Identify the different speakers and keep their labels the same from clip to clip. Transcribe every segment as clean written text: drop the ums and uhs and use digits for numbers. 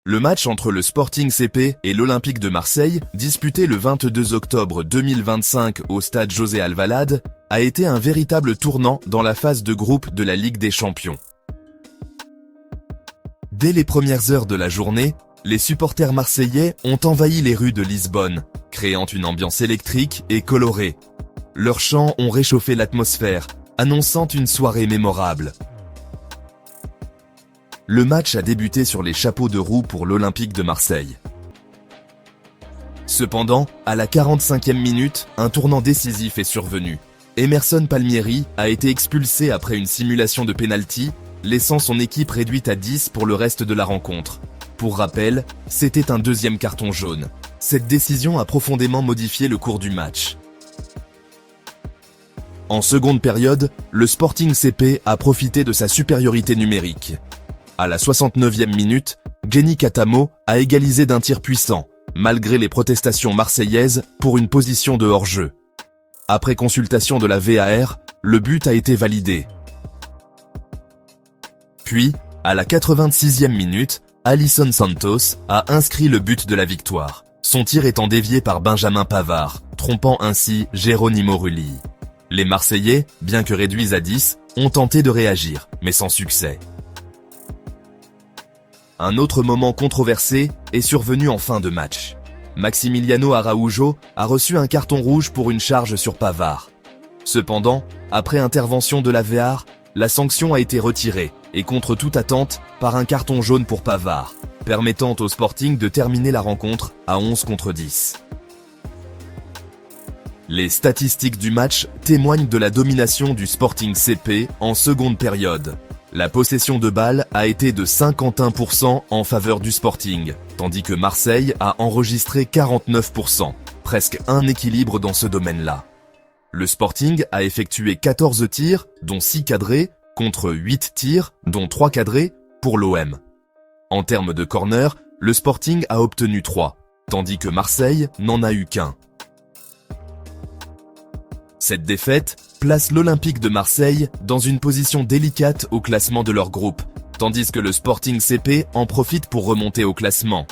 Speaker 1: Le match entre le Sporting CP et l'Olympique de Marseille, disputé le 22 octobre 2025 au stade José Alvalade, a été un véritable tournant dans la phase de groupe de la Ligue des Champions. Dès les premières heures de la journée, les supporters marseillais ont envahi les rues de Lisbonne, créant une ambiance électrique et colorée. Leurs chants ont réchauffé l'atmosphère, annonçant une soirée mémorable. Le match a débuté sur les chapeaux de roue pour l'Olympique de Marseille. Cependant, à la 45e minute, un tournant décisif est survenu. Emerson Palmieri a été expulsé après une simulation de pénalty, laissant son équipe réduite à 10 pour le reste de la rencontre. Pour rappel, c'était un deuxième carton jaune. Cette décision a profondément modifié le cours du match. En seconde période, le Sporting CP a profité de sa supériorité numérique. À la 69e minute, Jenny Catamo a égalisé d'un tir puissant, malgré les protestations marseillaises pour une position de hors-jeu. Après consultation de la VAR, le but a été validé. Puis, à la 86e minute, Alisson Santos a inscrit le but de la victoire, son tir étant dévié par Benjamin Pavard, trompant ainsi Geronimo Rulli. Les Marseillais, bien que réduits à 10, ont tenté de réagir, mais sans succès. Un autre moment controversé est survenu en fin de match. Maximiliano Araujo a reçu un carton rouge pour une charge sur Pavard. Cependant, après intervention de la VAR, la sanction a été retirée, et contre toute attente, par un carton jaune pour Pavard, permettant au Sporting de terminer la rencontre à 11 contre 10. Les statistiques du match témoignent de la domination du Sporting CP en seconde période. La possession de balle a été de 51% en faveur du Sporting, tandis que Marseille a enregistré 49%, presque un équilibre dans ce domaine-là. Le Sporting a effectué 14 tirs, dont 6 cadrés, contre 8 tirs, dont 3 cadrés, pour l'OM. En termes de corner, le Sporting a obtenu 3, tandis que Marseille n'en a eu qu'un. Cette défaite place l'Olympique de Marseille dans une position délicate au classement de leur groupe, tandis que le Sporting CP en profite pour remonter au classement.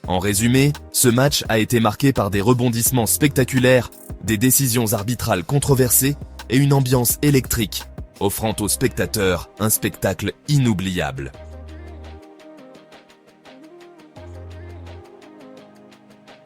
Speaker 1: En résumé, ce match a été marqué par des rebondissements spectaculaires, des décisions arbitrales controversées et une ambiance électrique, offrant aux spectateurs un spectacle inoubliable.